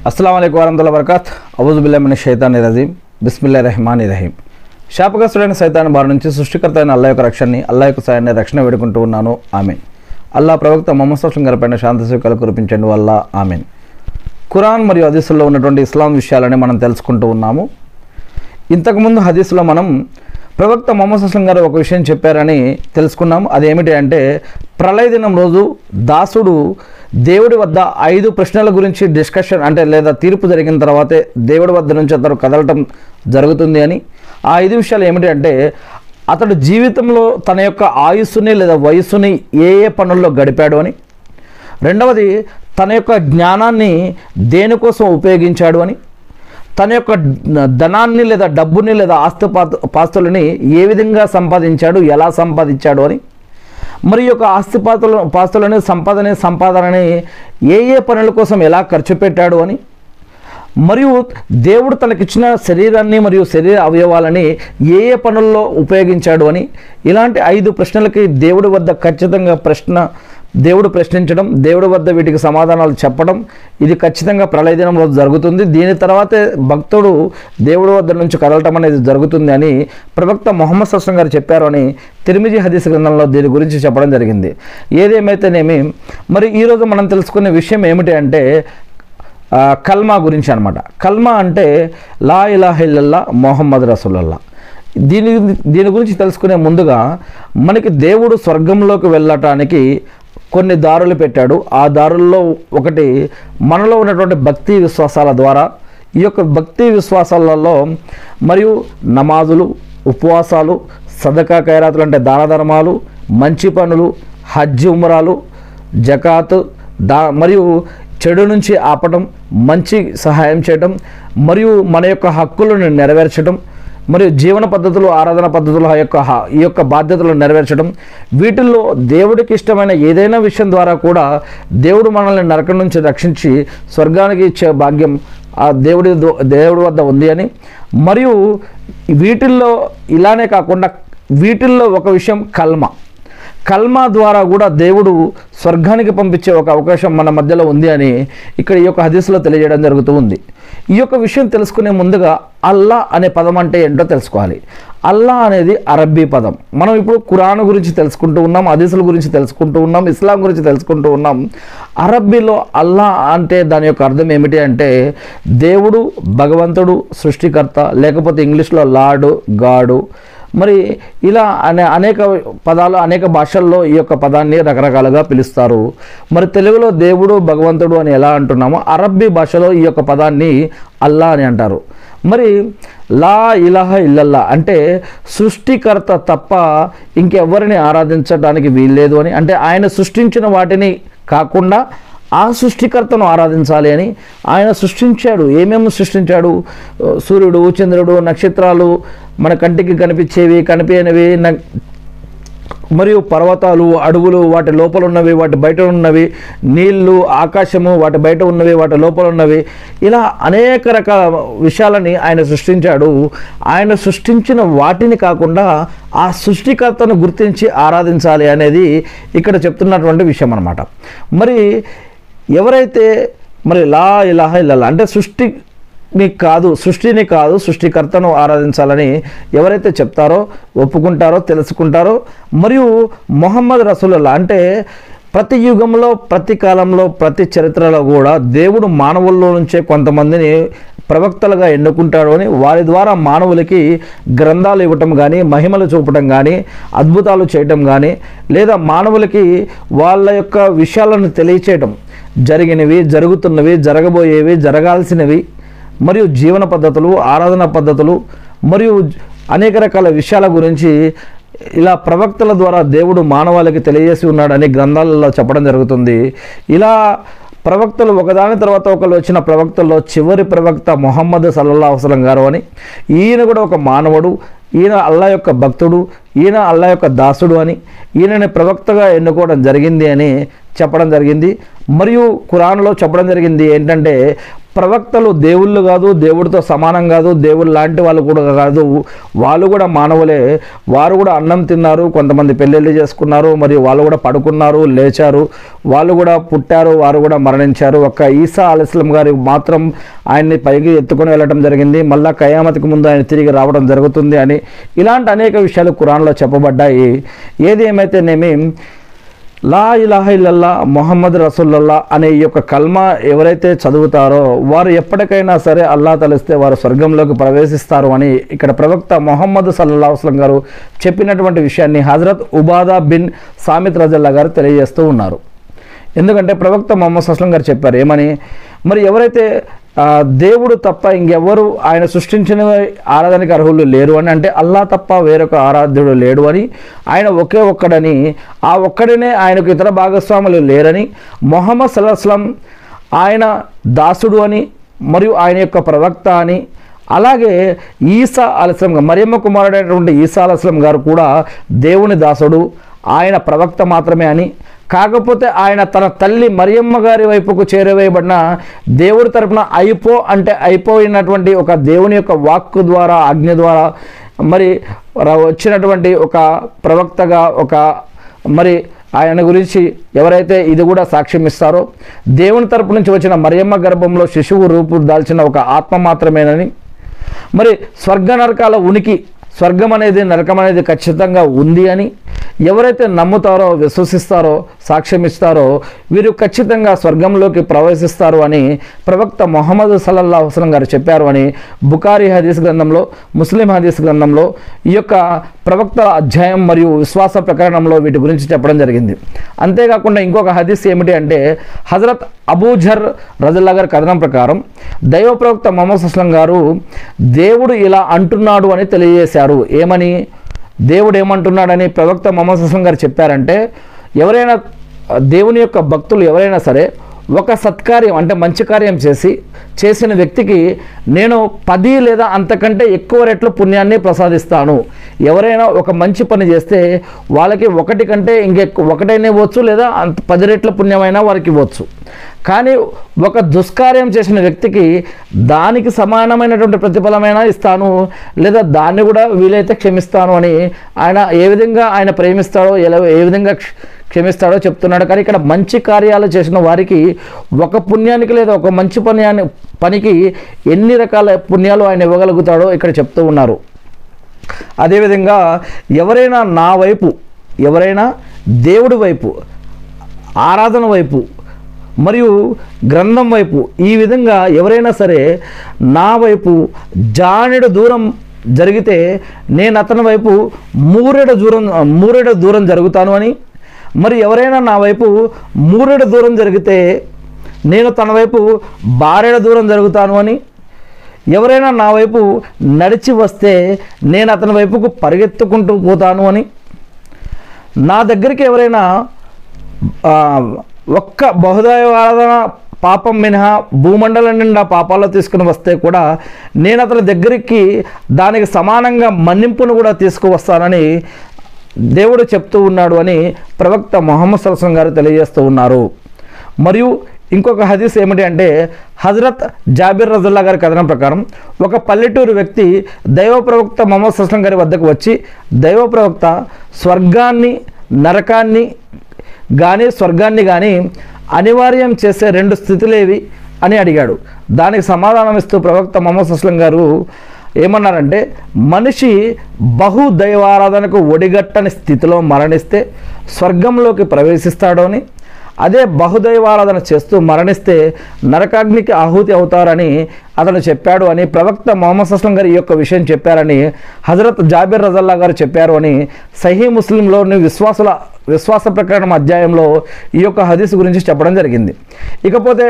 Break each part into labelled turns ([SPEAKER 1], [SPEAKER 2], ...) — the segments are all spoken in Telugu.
[SPEAKER 1] अस्सलाम वालेकुम वरहमतुल्लाहि वबरकातुहू औज़ु बिल्लाहि मिनश शैतानिर रजीम बिस्मिल्लाहिर रहमानिर రహీం శాపగ్రస్తుడైన సైతాను బారి నుంచి సృష్టికర్త అయిన అల్లాహ్ యొక్క రక్షణని అల్లాహ్ యొక్క సాయాన్ని రక్షణ వేడుకుంటూ ఉన్నాను ఆమీన్. అల్లాహ్ ప్రవక్త ముహమ్మద్ సల్లల్లాహు అలైహి వసల్లం గారిపైన శాంతి సుఖాలు కురిపించండి వల్ల ఆమీన్. ఖురాన్ మరియు హదీసుల్లో ఉన్నటువంటి ఇస్లాం విషయాలని మనం తెలుసుకుంటూ ఉన్నాము. ఇంతకుముందు హదీసులో మనం ప్రవక్త ముహమ్మద్ సల్లల్లాహు అలైహి వసల్లం గారు ఒక విషయం చెప్పారని తెలుసుకున్నాము. అదేమిటి అంటే ప్రళయ దినం రోజు దాసుడు దేవుడి వద్ద 5 ప్రశ్నల గురించి డిస్కషన్ అంటే లేదా తీర్పు జరిగిన తర్వాతే దేవుడి వద్ద నుంచి అతడు కదలటం జరుగుతుంది అని. ఆ 5 విషయాలు ఏమిటి అంటే అతడు జీవితంలో తన యొక్క ఆయుస్సుని లేదా వయస్సుని ఏ పనుల్లో గడిపాడు అని, రెండవది తన యొక్క జ్ఞానాన్ని దేనికోసం ఉపయోగించాడు అని, తన యొక్క ధనాన్ని లేదా డబ్బుని లేదా పాస్తులని ఏ విధంగా సంపాదించాడు, ఎలా సంపాదించాడు అని, మరి యొక్క పాస్తులని సంపాదనని ఏ పనుల కోసం ఎలా ఖర్చు పెట్టాడు అని, మరియు దేవుడు తనకిచ్చిన శరీరాన్ని మరియు శరీర అవయవాలని ఏ పనుల్లో ఉపయోగించాడు అని, ఇలాంటి 5 ప్రశ్నలకి దేవుడి వద్ద ఖచ్చితంగా దేవుడు ప్రశ్నించడం, దేవుడి వద్ద వీటికి సమాధానాలు చెప్పడం, ఇది ఖచ్చితంగా ప్రళయ దినం రోజు జరుగుతుంది. దీని తర్వాతే భక్తుడు దేవుడి వద్ద నుంచి కదలటం అనేది జరుగుతుంది అని ప్రవక్త ముహమ్మద్ సల్లల్లాహు అలైహి వసల్లం గారు చెప్పారు అని తిర్మిజీ హదీస్ గ్రంథంలో దీని గురించి చెప్పడం జరిగింది. ఏదేమైతేనేమి మరి ఈరోజు మనం తెలుసుకునే విషయం ఏమిటి అంటే కల్మా గురించి అనమాట. కల్మా అంటే లా ఇలాహ ఇల్లల్లా ముహమ్మద్ రసూలుల్లాహ్. దీని గురించి తెలుసుకునే ముందుగా మనకి దేవుడు స్వర్గంలోకి వెళ్ళటానికి కొన్ని దారులు పెట్టాడు. ఆ దారుల్లో ఒకటి మనలో ఉన్నటువంటి భక్తి విశ్వాసాల ద్వారా. ఈ యొక్క భక్తి విశ్వాసాలలో మరియు నమాజులు, ఉపవాసాలు, సదకా ఖైరాతులు అంటే దాన ధర్మాలు, మంచి పనులు, హజ్ ఉమ్రాలు, జకాత్ మరియు చెడు నుంచి ఆపటం, మంచి సహాయం చేయటం, మరియు మన యొక్క హక్కులను నెరవేర్చడం, మరియు జీవన పద్ధతులు, ఆరాధన పద్ధతులు ఈ యొక్క బాధ్యతలను నెరవేర్చడం, వీటిల్లో దేవుడికి ఇష్టమైన ఏదైనా విషయం ద్వారా కూడా దేవుడు మనల్ని నరకం నుంచి రక్షించి స్వర్గానికి ఇచ్చే భాగ్యం ఆ దేవుడి వద్ద ఉంది అని. మరియు వీటిల్లో ఇలానే కాకుండా వీటిల్లో ఒక విషయం కల్మా ద్వారా కూడా దేవుడు స్వర్గానికి పంపించే ఒక అవకాశం మన మధ్యలో ఉంది అని ఇక్కడ ఈ యొక్క హదీస్లో తెలియజేయడం జరుగుతూ ఉంది. ఈ యొక్క విషయం తెలుసుకునే ముందుగా అల్లా అనే పదం అంటే ఏంటో తెలుసుకోవాలి. అల్లా అనేది అరబ్బీ పదం. మనం ఇప్పుడు ఖురాన్ గురించి తెలుసుకుంటూ ఉన్నాం, హదీసుల గురించి తెలుసుకుంటూ ఉన్నాం, ఇస్లాం గురించి తెలుసుకుంటూ ఉన్నాం. అరబ్బీలో అల్లా అంటే దాని యొక్క అర్థం ఏమిటి అంటే దేవుడు, భగవంతుడు, సృష్టికర్త, లేకపోతే ఇంగ్లీష్లో లార్డు, గాడు. మరి ఇలా అనేక పదాలు అనేక భాషల్లో ఈ యొక్క పదాన్ని రకరకాలుగా పిలుస్తారు. మరి తెలుగులో దేవుడు, భగవంతుడు అని ఎలా అంటున్నామో అరబ్బీ భాషలో ఈ యొక్క పదాన్ని అల్లా అని అంటారు. మరి లా ఇలాహ ఇల్లల్లా అంటే సృష్టికర్త తప్ప ఇంకెవరిని ఆరాధించడానికి వీల్లేదు అని, అంటే ఆయన సృష్టించిన వాటిని కాకుండా ఆ సృష్టికర్తను ఆరాధించాలి అని. ఆయన సృష్టించాడు. ఏమేమి సృష్టించాడు? సూర్యుడు, చంద్రుడు, నక్షత్రాలు, మన కంటికి కనిపించేవి, కనిపించనివి, మరియు పర్వతాలు, అడవులు, వాటి లోపల ఉన్నవి, వాటి బయట ఉన్నవి, నీళ్లు, ఆకాశము, వాటి బయట ఉన్నవి, వాటి లోపల ఉన్నవి, ఇలా అనేక రకాల విషయాలని ఆయన సృష్టించాడు. ఆయన సృష్టించిన వాటిని కాకుండా ఆ సృష్టికర్తను గుర్తించి ఆరాధించాలి అనేది ఇక్కడ చెప్తున్నటువంటి విషయం అన్నమాట. మరి ఎవరైతే మరి లా ఇలాహ ఇల్లల్లా అంటే సృష్టిని కాదు సృష్టికర్తను ఆరాధించాలని ఎవరైతే చెప్తారో, ఒప్పుకుంటారో, తెలుసుకుంటారో, మరియు ముహమ్మద్ రసూలుల్లాహ్ అంటే ప్రతి యుగంలో, ప్రతి కాలంలో, ప్రతి చరిత్రలో కూడా దేవుడు మానవుల్లో నుంచే కొంతమందిని ప్రవక్తలుగా ఎన్నుకుంటాడు అని, వారి ద్వారా మానవులకి గ్రంథాలు ఇవ్వటం కానీ, మహిమలు చూపటం కానీ, అద్భుతాలు చేయటం కానీ, లేదా మానవులకి వాళ్ళ యొక్క విషయాలను తెలియచేయటం, జరిగినవి, జరుగుతున్నవి, జరగబోయేవి, జరగాల్సినవి, మరియు జీవన పద్ధతులు, ఆరాధన పద్ధతులు, మరియు అనేక రకాల విషయాల గురించి ఇలా ప్రవక్తల ద్వారా దేవుడు మానవాళికి తెలియజేసి ఉన్నాడని గ్రంథాలలో చెప్పడం జరుగుతుంది. ఇలా ప్రవక్తలు ఒకదాని తర్వాత ఒకరు వచ్చిన ప్రవక్తల్లో చివరి ప్రవక్త ముహమ్మద్ సల్లల్లాహు అలైహి వసల్లం గారు అని. ఈయన కూడా ఒక మానవుడు, ఈయన అల్లా యొక్క భక్తుడు, ఈయన అల్లా యొక్క దాసుడు అని, ఈయనని ప్రవక్తగా ఎన్నుకోవడం జరిగింది అని చెప్పడం జరిగింది. మరియు ఖురాన్లో చెప్పడం జరిగింది ఏంటంటే ప్రవక్తలు దేవుళ్ళు కాదు, దేవుడితో సమానం కాదు, దేవుడు లాంటి వాళ్ళు కూడా కాదు, వాళ్ళు కూడా మానవులే. వారు కూడా అన్నం తిన్నారు, కొంతమంది పెళ్ళిళ్ళు చేసుకున్నారు, మరియు వాళ్ళు కూడా పడుకున్నారు, లేచారు, వాళ్ళు కూడా పుట్టారు, వారు కూడా మరణించారు. ఒక్క ఈసా అలైహిస్సలాం గారి మాత్రం ఆయన్ని పైకి ఎత్తుకొని వెళ్ళడం జరిగింది, మళ్ళా కయామత్కి ముందు ఆయన తిరిగి రావడం జరుగుతుంది అని ఇలాంటి అనేక విషయాలు ఖురాన్లో చెప్పబడ్డాయి. ఏది ఏమైతేనేమి లా ఇలాహ ఇల్లల్లా మొహమ్మద్ రసూలుల్లా అనే ఈ యొక్క కల్మా ఎవరైతే చదువుతారో వారు ఎప్పటికైనా సరే అల్లా తలిస్తే వారు స్వర్గంలోకి ప్రవేశిస్తారు అని ఇక్కడ ప్రవక్త మొహమ్మద్ సల్లల్లాహు అలైహి వసల్లం గారు చెప్పినటువంటి విషయాన్ని హజరత్ ఉబాదా బిన్ సామిత్ రజల్లా గారు తెలియజేస్తూ ఉన్నారు. ఎందుకంటే ప్రవక్త మొహమ్మద్ సల్లల్లాహు అలైహి వసల్లం గారు చెప్పారు ఏమని, మరి ఎవరైతే దేవుడు తప్ప ఇంకెవ్వరు ఆయన సృష్టించిన ఆరాధనకి అర్హులు లేరు అని, అంటే అల్లా తప్ప వేరొక ఆరాధ్యుడు లేడు అని, ఆయన ఒకే ఒక్కడని, ఆ ఒక్కడనే ఆయనకు ఇతర భాగస్వాములు లేరని, మొహమ్మద్ సల్లల్లాహు అలైహి వసల్లం ఆయన దాసుడు అని మరియు ఆయన యొక్క ప్రవక్త అని, అలాగే ఈసా అలైహిస్సలాం మరియమ్మ కుమారుడైనటువంటి ఈసా అలైహిస్సలాం గారు కూడా దేవుని దాసుడు, ఆయన ప్రవక్త మాత్రమే అని, కాకపోతే ఆయన తన తల్లి మరియమ్మ గారి వైపుకు చేరవేయబడిన దేవుడి తరపున అయిపోయినటువంటి ఒక దేవుని యొక్క వాక్కు ద్వారా ఆజ్ఞ ద్వారా మరి వచ్చినటువంటి ఒక ప్రవక్తగా మరి ఆయన గురించి ఎవరైతే ఇది కూడా సాక్ష్యం ఇస్తారో, దేవుని తరపు నుంచి వచ్చిన మరియమ్మ గర్భంలో శిశువు రూపు దాల్చిన ఒక ఆత్మ మాత్రమేనని, మరి స్వర్గ నరకాల ఉనికి, స్వర్గం అనేది నరకం అనేది ఖచ్చితంగా ఉంది అని ఎవరైతే నమ్ముతారో, విశ్వసిస్తారో, సాక్ష్యం ఇస్తారో వీరు ఖచ్చితంగా స్వర్గంలోకి ప్రవేశిస్తారు అని ప్రవక్త మొహమ్మద్ సల్లల్లాహు అలైహి వసల్లం గారు చెప్పారు అని బుఖారీ హదీస్ గ్రంథంలో, ముస్లిం హదీస్ గ్రంథంలో ఈ యొక్క ప్రవక్తల అధ్యాయం మరియు విశ్వాస ప్రకరణంలో వీటి గురించి చెప్పడం జరిగింది. అంతేకాకుండా ఇంకొక హదీస్ ఏమిటి అంటే, హజరత్ అబూజర్ రజల్లా గారి కథనం ప్రకారం దైవ ప్రవక్త మొహమ్మద్ సల్లల్లాహు అలైహి వసల్లం గారు దేవుడు ఇలా అంటున్నాడు అని తెలియజేశారు. ఏమని, దేవుడు ఏమంటున్నాడని ప్రవక్త మొహమ్మద్ సల్లల్లాహు అలైహి వసల్లం గారు చెప్పారంటే, ఎవరైనా దేవుని యొక్క భక్తులు ఎవరైనా సరే ఒక సత్కార్యం అంటే మంచి కార్యం చేసిన వ్యక్తికి నేను 10 లేదా అంతకంటే ఎక్కువ రెట్లు పుణ్యాన్ని ప్రసాదిస్తాను. ఎవరైనా ఒక మంచి పని చేస్తే వాళ్ళకి 1 కంటే ఒకటైనా ఇవ్వచ్చు, లేదా 10 రెట్ల పుణ్యమైనా వారికి ఇవ్వచ్చు. కానీ ఒక దుష్కార్యం చేసిన వ్యక్తికి దానికి సమానమైనటువంటి ప్రతిఫలమైనా ఇస్తాను, లేదా దాన్ని కూడా వీలైతే క్షమిస్తాను అని ఆయన ఏ విధంగా ఆయన ప్రేమిస్తాడో, ఏ విధంగా క్షమిస్తాడో చెప్తున్నాడు. కానీ ఇక్కడ మంచి కార్యాలు చేసిన వారికి ఒక పుణ్యానికి లేదా ఒక మంచి పనికి ఎన్ని రకాల పుణ్యాలు ఆయన ఇవ్వగలుగుతాడో ఇక్కడ చెప్తూ ఉన్నారు. అదేవిధంగా ఎవరైనా దేవుడి వైపు, ఆరాధన వైపు మరియు గ్రంథం వైపు ఈ విధంగా ఎవరైనా సరే నా వైపు జానెడు దూరం జరిగితే నేను అతని వైపు మూరెడు దూరం జరుగుతాను అని, మరి ఎవరైనా నా వైపు 3 దూరం జరిగితే నేను తన వైపు 12 దూరం జరుగుతాను అని, ఎవరైనా నా వైపు నడిచి వస్తే నేను అతని వైపుకు పరిగెత్తుకుంటూ పోతాను అని, నా దగ్గరికి ఎవరైనా ఒక్క బహుదైవారాధన పాపం మినహా భూమండలం నిండా పాపాలు తీసుకుని వస్తే కూడా నేను అతని దగ్గరికి దానికి సమానంగా మన్నింపును కూడా తీసుకువస్తానని దేవుడు చెప్తూ ఉన్నాడు అని ప్రవక్త మొహమ్మద్ సల్లల్లాహు అలైహి వసల్లం గారు తెలియజేస్తూ ఉన్నారు. మరియు ఇంకొక హదీస్ ఏమిటి అంటే, హజరత్ జాబిర్ రజల్లా గారి కథనం ప్రకారం ఒక పల్లెటూరు వ్యక్తి దైవ ప్రవక్త మొహమ్మద్ సల్లల్లాహు అలైహి వసల్లం గారి వద్దకు వచ్చి, దైవ ప్రవక్త స్వర్గాన్ని నరకాన్ని కానీ అనివార్యం చేసే 2 స్థితులేవి అని అడిగాడు. దానికి సమాధానం ఇస్తూ ప్రవక్త మొహమ్మద్ సల్లల్లాహు అలైహి వసల్లం గారు ఏమన్నారంటే, మనిషి బహుదైవారాధనకు ఒడిగట్టని స్థితిలో మరణిస్తే స్వర్గంలోకి ప్రవేశిస్తాడు అని, అదే బహుదైవారాధన చేస్తూ మరణిస్తే నరకాగ్నికి ఆహుతి అవుతారని అతను చెప్పాడు అని ప్రవక్త మొహమ్మద్ సల్లల్లాహు అలైహి వసల్లం గారు ఈ యొక్క విషయం చెప్పారని హజరత్ జాబిర్ రజల్లా గారు చెప్పారు అని సహీ ముస్లింలోని విశ్వాస ప్రకరణం అధ్యాయంలో ఈ యొక్క హదీస్ గురించి చెప్పడం జరిగింది. ఇకపోతే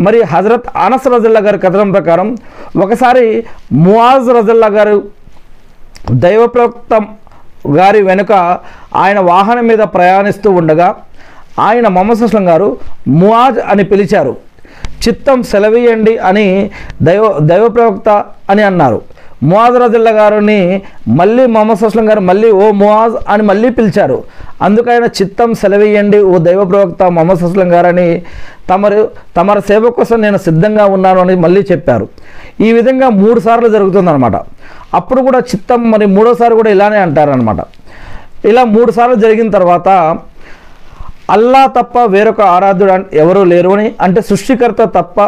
[SPEAKER 1] మరి హజరత్ అనస్ రజల్లా గారి కథనం ప్రకారం ఒకసారి ముఆజ్ రజల్లా గారు దైవ ప్రవక్త గారి వెనుక ఆయన వాహనం మీద ప్రయాణిస్తూ ఉండగా ఆయన మొహమ్మద్ సల్లల్లాహు అలైహి వసల్లం గారు ముఆజ్ అని పిలిచారు. చిత్తం సెలవీయండి అని దైవ ప్రవక్త అని అన్నారు. ముఆజ్ రజల్లా గారిని మళ్ళీ మొహమ్మద్ సల్లల్లాహు అలైహి వసల్లం గారు మళ్ళీ ఓ ముఆజ్ అని మళ్ళీ పిలిచారు. అందుకైనా చిత్తం సెలవేయండి ఓ దైవ ప్రవక్త మొహమ్మద్ అస్లం గారని తమర సేవ కోసం నేను సిద్ధంగా ఉన్నాను అని మళ్ళీ చెప్పారు. ఈ విధంగా 3 సార్లు జరుగుతుందన్నమాట. అప్పుడు కూడా చిత్తం మరి 3వసారి కూడా ఇలానే అంటారనమాట. ఇలా 3 సార్లు జరిగిన తర్వాత అల్లా తప్ప వేరొక ఆరాధ్యుడు ఎవరూ లేరు అని, అంటే సృష్టికర్త తప్ప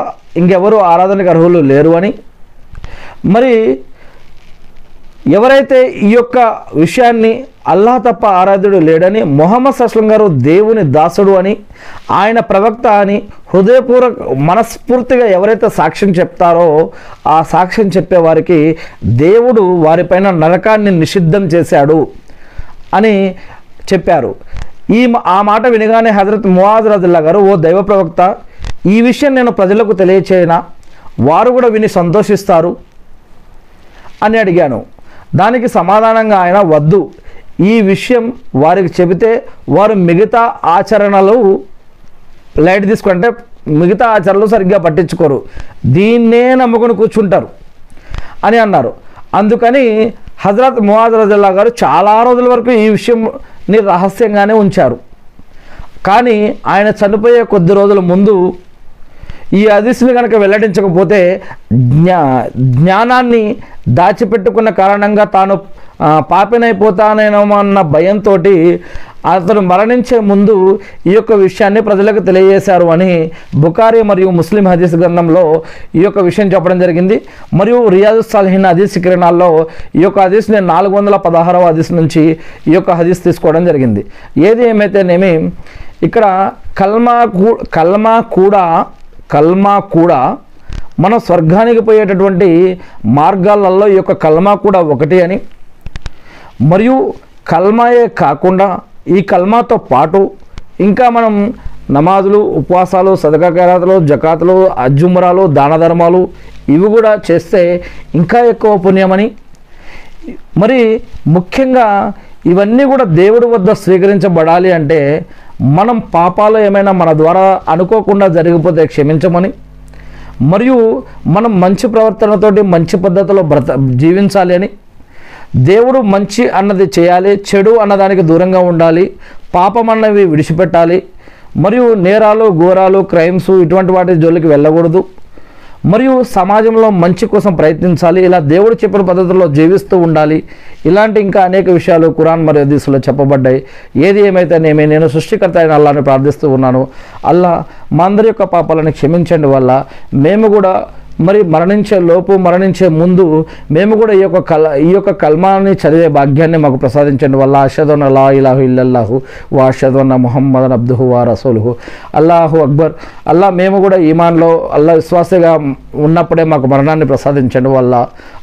[SPEAKER 1] ఇంకెవరు ఆరాధనకు అర్హులు లేరు అని, మరి ఎవరైతే ఈ యొక్క విషయాన్ని అల్లా తప్ప ఆరాధ్యుడు లేడని, మొహమ్మద్ అస్లం గారు దేవుని దాసుడు అని, ఆయన ప్రవక్త అని హృదయపూర్వక మనస్ఫూర్తిగా ఎవరైతే సాక్ష్యం చెప్తారో ఆ సాక్ష్యం చెప్పేవారికి దేవుడు వారిపైన నరకాన్ని నిషిద్ధం చేశాడు అని చెప్పారు. ఆ మాట వినగానే హజరత్ ముఆజ్ రదియల్లాహు గారు, ఓ దైవ ప్రవక్త, ఈ విషయం నేను ప్రజలకు తెలియచేయనా, వారు కూడా విని సంతోషిస్తారు అని అడిగాను. దానికి సమాధానంగా ఆయన, వద్దు, ఈ విషయం వారికి చెబితే వారు మిగతా ఆచరణలు లైట్ తీసుకుంటే మిగతా ఆచరణలు సరిగ్గా పట్టించుకోరు, దీన్నే నమ్ముకొని కూర్చుంటారు అని అన్నారు. అందుకని హజరత్ ముఆజ్ రదియల్లాహు గారు చాలా రోజుల వరకు ఈ విషయంని రహస్యంగానే ఉంచారు. కానీ ఆయన చనిపోయే కొద్ది రోజుల ముందు ఈ హదీస్ని కనుక వెల్లడించకపోతే జ్ఞానాన్ని దాచిపెట్టుకున్న కారణంగా తాను పాపినైపోతానేమో అన్న భయంతో అతను మరణించే ముందు ఈ యొక్క విషయాన్ని ప్రజలకు తెలియజేశారు అని బుఖారీ మరియు ముస్లిం హదీస్ గ్రంథంలో ఈ యొక్క విషయం చెప్పడం జరిగింది. మరియు రియాదుస్ సాలిహీన్ హదీస్ కిరణాల్లో ఈ యొక్క హదీస్ని 416వ హదీస్ నుంచి ఈ యొక్క హదీస్ తీసుకోవడం జరిగింది. ఏది ఏమైతేనేమి ఇక్కడ కల్మా కూడా మనం స్వర్గానికి పోయేటటువంటి మార్గాలలో ఈ యొక్క కల్మా కూడా ఒకటి అని, మరియు కల్మాయే కాకుండా ఈ కల్మాతో పాటు ఇంకా మనం నమాజులు, ఉపవాసాలు, సదకా ఖైరాతులు, జకాతులు, అజ్జుమరాలు, దాన ధర్మాలు ఇవి కూడా చేస్తే ఇంకా ఎక్కువ పుణ్యమని, మరి ముఖ్యంగా ఇవన్నీ కూడా దేవుడి వద్ద స్వీకరించబడాలి అంటే మనం పాపాలు ఏమైనా మన ద్వారా అనుకోకుండా జరిగిపోతే క్షమించమని, మరియు మనం మంచి ప్రవర్తనతోటి మంచి పద్ధతిలో జీవించాలి అని, దేవుడు మంచి అన్నది చేయాలి, చెడు అన్నదానికి దూరంగా ఉండాలి, పాపం అన్నవి విడిచిపెట్టాలి, మరియు నేరాలు, ఘోరాలు, క్రైమ్స్ ఇటువంటి వాటి జోలికి వెళ్ళకూడదు, మరియు సమాజంలో మంచి కోసం ప్రయత్నించాలి, ఇలా దేవుడు చెప్పిన పద్ధతుల్లో జీవిస్తూ ఉండాలి. ఇలాంటి ఇంకా అనేక విషయాలు ఖురాన్ మరియు హదీసులో చెప్పబడ్డాయి. ఏది ఏమైతేనేమి నేను సృష్టికర్త అయిన అల్లాహ్ని ప్రార్థిస్తూ ఉన్నాను, అల్లా మా అందరి యొక్క పాపాలను క్షమించండి వల్ల మేము కూడా మరి మరణించే ముందు మేము కూడా ఈ యొక్క కల్మాని చదివే భాగ్యాన్ని మాకు ప్రసాదించండి వల్ల. అషహదు అన్న లా ఇలాహ ఇల్లల్లాహు వా అషహదు అన్న ముహమ్మదన్ అబ్దుహు వా రసూలుహు. అల్లాహు అక్బర్. అల్లా మేము కూడా ఈమాన్లో అల్లా విశ్వాసగా ఉన్నప్పుడే మాకు మరణాన్ని ప్రసాదించండి వల్ల.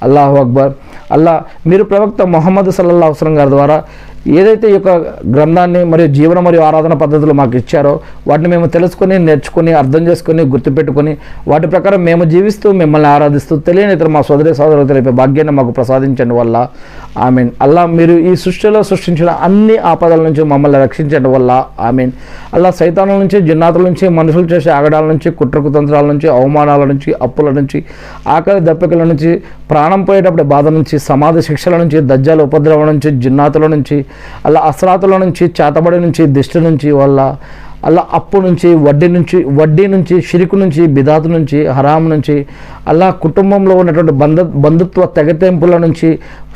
[SPEAKER 1] అల్లాహు అక్బర్. అల్లా మీరు ప్రవక్త ముహమ్మద్ సల్లల్లాహు అలైహి వసల్లం గారి ద్వారా ఏదైతే ఈ యొక్క గ్రంథాన్ని మరియు జీవన మరియు ఆరాధన పద్ధతులు మాకు ఇచ్చారో వాటిని మేము తెలుసుకొని, నేర్చుకుని, అర్థం చేసుకుని, గుర్తుపెట్టుకుని వాటి ప్రకారం మేము జీవిస్తూ మిమ్మల్ని ఆరాధిస్తూ తెలియని ఇతర మా సోదరులు తెలిపే భాగ్యాన్ని మాకు ప్రసాదించండి వల్ల. ఆమీన్. అల్లా మీరు ఈ సృష్టిలో సృష్టించిన అన్ని ఆపదల నుంచి మమ్మల్ని రక్షించండి వల్ల. ఆమీన్. అల్లా సైతానుల నుంచి, జిన్నాతుల నుంచి, మనుషులు చేసే ఆగడాల నుంచి, కుట్రకుతంత్రాల నుంచి, అవమానాల నుంచి, అప్పుల నుంచి, ఆకలి దప్పికల నుంచి, ప్రాణం పోయేటప్పుడు బాధ నుంచి, సమాధి శిక్షల నుంచి, దజ్జాల ఉపద్రవం నుంచి, జిన్నాతుల నుంచి, అలా అస్రాతుల నుంచి, చేతబడి నుంచి, దిష్టి నుంచి వల్ల, అలా అప్పు నుంచి, వడ్డీ నుంచి, షిరికి నుంచి, బిదాతు నుంచి, హరాం నుంచి, అలా కుటుంబంలో ఉన్నటువంటి బంధుత్వ తెగతెంపుల నుంచి,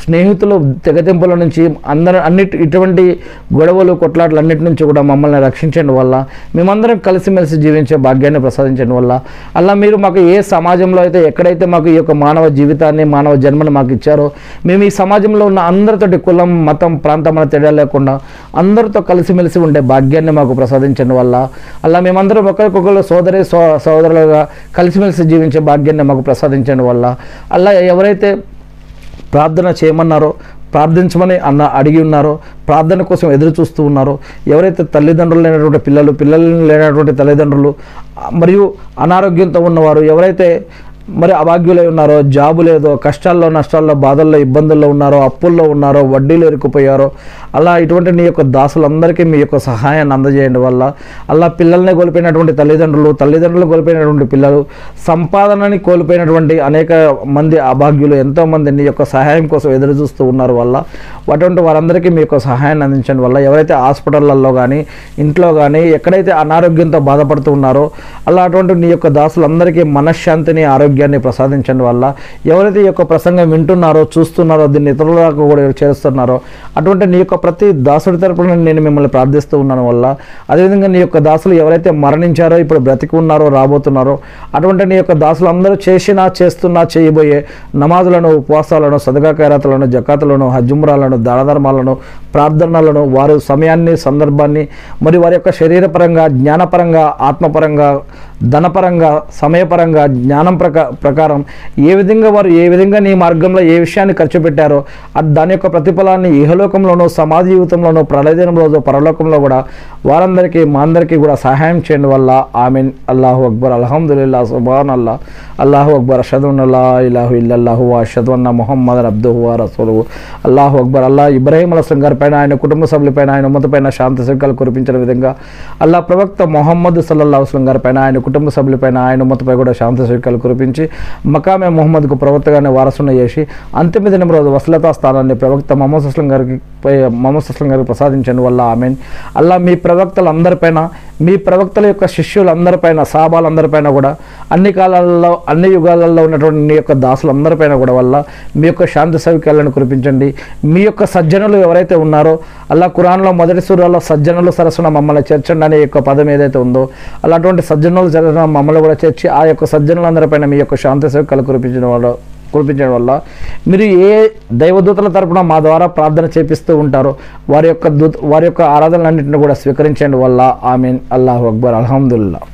[SPEAKER 1] స్నేహితులు తెగతెంపుల నుంచి, ఇటువంటి గొడవలు, కొట్లాటలు అన్నిటి నుంచి కూడా మమ్మల్ని రక్షించండి వల్ల. మేమందరం కలిసిమెలిసి జీవించే భాగ్యాన్ని ప్రసాదించండి వల్ల. అలా మీరు మాకు ఏ సమాజంలో అయితే, ఎక్కడైతే మాకు ఈ యొక్క మానవ జీవితాన్ని, మానవ జన్మను మాకు ఇచ్చారో మేము ఈ సమాజంలో ఉన్న అందరితోటి కులం, మతం, ప్రాంతం అనే తేడా లేకుండా అందరితో కలిసిమెలిసి ఉండే భాగ్యాన్ని మాకు ప్రసాదించండి వల్ల. అలా మేమందరం ఒకరికొకరు సోదరులుగా కలిసిమెలిసి జీవించే భాగ్యాన్ని మాకు ప్రసాదించండి వల్ల. అలా ఎవరైతే ప్రార్థన చేయమన్నారో, ప్రార్థించమని అడిగి ఉన్నారో, ప్రార్థన కోసం ఎదురు చూస్తూ ఉన్నారో, ఎవరైతే తల్లిదండ్రులు లేనటువంటి పిల్లలు లేనటువంటి తల్లిదండ్రులు, మరియు అనారోగ్యంతో ఉన్నవారు, ఎవరైతే మరి అభాగ్యులై ఉన్నారో, జాబు లేదో, కష్టాల్లో నష్టాల్లో బాధల్లో ఇబ్బందుల్లో ఉన్నారో, అప్పుల్లో ఉన్నారో, వడ్డీలు ఇరుక్కుపోయారో, అలా ఇటువంటి నీ యొక్క దాసులందరికీ మీ యొక్క సహాయాన్ని అందజేయండి వల్ల అలా పిల్లల్ని కోల్పోయినటువంటి తల్లిదండ్రులు కోల్పోయినటువంటి పిల్లలు, సంపాదనని కోల్పోయినటువంటి అనేక మంది అభాగ్యులు ఎంతోమంది నీ యొక్క సహాయం కోసం ఎదురు చూస్తూ ఉన్నారు వల్ల అటువంటి వారందరికీ మీ యొక్క సహాయాన్ని అందించండి వల్ల ఎవరైతే హాస్పిటళ్ళల్లో కానీ ఇంట్లో కానీ ఎక్కడైతే అనారోగ్యంతో బాధపడుతూ ఉన్నారో అలా అటువంటి నీ యొక్క దాసులందరికీ మనశ్శాంతిని ఆరోగ్యాన్ని ప్రసాదించండి వల్ల ఎవరైతే ఈ యొక్క ప్రసంగం వింటున్నారో చూస్తున్నారో దీన్ని ఇతరులకు కూడా చేరుస్తున్నారో అటువంటి నీ యొక్క ప్రతి దాసుడి తరపున నేను మిమ్మల్ని ప్రార్థిస్తూ ఉన్నాను వల్ల అదేవిధంగా నీ యొక్క దాసులు ఎవరైతే మరణించారో ఇప్పుడు బ్రతికి ఉన్నారో రాబోతున్నారో అటువంటి నీ యొక్క దాసులు అందరూ చేయబోయే నమాజులను, ఉపవాసాలను, సదకా ఖైరాతులను, జకాతులను, హజ్జుమ్రాలను, దానధర్మాలను, ప్రార్థనలను వారి సమయాన్ని, సందర్భాన్ని మరి వారి యొక్క శరీరపరంగా, జ్ఞానపరంగా, ఆత్మపరంగా, ధనపరంగా, సమయపరంగా, జ్ఞానం ప్రకారం ఏ విధంగా నీ మార్గంలో ఏ విషయాన్ని ఖర్చు పెట్టారో దాని యొక్క ప్రతిఫలాన్ని ఇహలోకంలోనూ, సమాధి జీవితంలోనూ, ప్రళయదినం రోజు పరలోకంలో కూడా వారందరికీ మా అందరికీ కూడా సహాయం చేయండి వల్ల ఆమీన్. అల్లాహు అక్బర్, అల్హమ్దులిల్లాహ్, సుబ్హానల్లాహ్, అల్లాహు అక్బర్, అషహదు అన్ లా ఇలాహ ఇల్లల్లాహు వ అషహదు అన్న ముహమ్మదన్ అబ్దుహు వ రసూలుహు. అల్లాహు అక్బర్. అల్లా ఇబ్రాహీం అలైహిస్సలాం గారి పైన, ఆయన కుటుంబ సభ్యులపైన, ఆయన ఉమ్మతపైన శాంతి సుఖాలు కురిపించిన విధంగా అల్లా ప్రవక్త మొహమ్మద్ సల్లల్లాహు అలైహి వసల్లం గారి పైన, ఆయన కుటుంబ సభ్యులపైన, ఆయన ఉమ్మతపై కూడా శాంతి సుఖాలు కురిపించి మకామే ముహమ్మద్కు ప్రవక్తగానే వారసును చేసి అంతిమ దినం రోజు వసలతా స్థానాన్ని ప్రవక్త మొహమ్మద్ అస్లం గారికి ప్రసాదించండి వల్ల ఆమీన్. అల్లా మీ ప్రవక్తలందరిపైన, మీ ప్రవక్తల యొక్క శిష్యులందరిపైన, సహాబాలందరిపైన కూడా అన్ని కాలాల్లో, అన్ని యుగాలలో ఉన్నటువంటి నీ యొక్క దాసులందరిపైన కూడా వల్ల మీ యొక్క శాంతి సౌఖ్యాలను కురిపించండి. మీ యొక్క సజ్జనులు ఎవరైతే ఉన్నారో అల్లా ఖురాన్లో మొదటి సూరాలో సజ్జనులు సరస్సున మమ్మల్ని చేర్చండి అనే యొక్క పదం ఏదైతే ఉందో అలాంటి సజ్జనులు సరస్సున మమ్మల్ని కూడా చేర్చి ఆ యొక్క సజ్జనులందరిపైన మీ యొక్క శాంతి సౌఖ్యాలు కురిపించడం వల్ల మీరు ఏ దైవదూతల తరపున మా ద్వారా ప్రార్థన చేపిస్తూ ఉంటారో వారి యొక్క ఆరాధనలన్నింటినీ కూడా స్వీకరించండి వల్ల ఆమీన్. అల్లాహు అక్బర్, అల్హమ్దులిల్లాహ్.